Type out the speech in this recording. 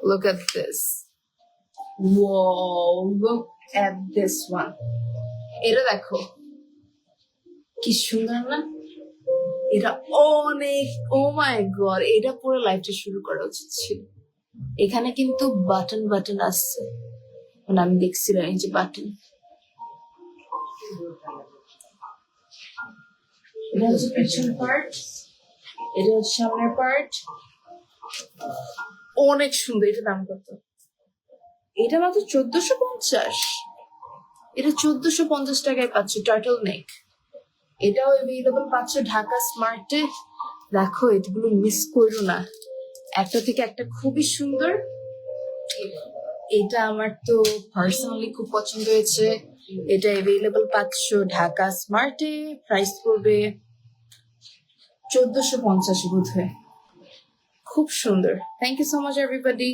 Look at this. Whoa, look at this one. এটা দেখো কি সুন্দর না, এটা অনেক, ও মাই গড, এটা পুরো লাইফটা শুরু করা উচিত ছিল। এখানে কিন্তু বাটন বাটন আসছে, মানে আমি দেখছিলাম এই যে বাটন, এটা হচ্ছে পিছন পার্ট, এটা হচ্ছে সামনের পার্ট। অনেক সুন্দর। এটা দাম কত? এটা মাত্র 1450। এটা 1450 টাকায় পাচ্ছ টার্টল নেক। এটাও এভেলেবল পাচ্ছ ঢাকা স্মার্টে। দেখো এগুলো মিস করো না, একটা থেকে একটা খুবই সুন্দর। এটা আমার তো পার্সোনালি খুব পছন্দ হয়েছে। এটা এভেলেবল পাচ্ছ ঢাকা স্মার্টে, প্রাইস পড়বে 1450 বোধ হয়। খুব সুন্দর। Thank you so much everybody.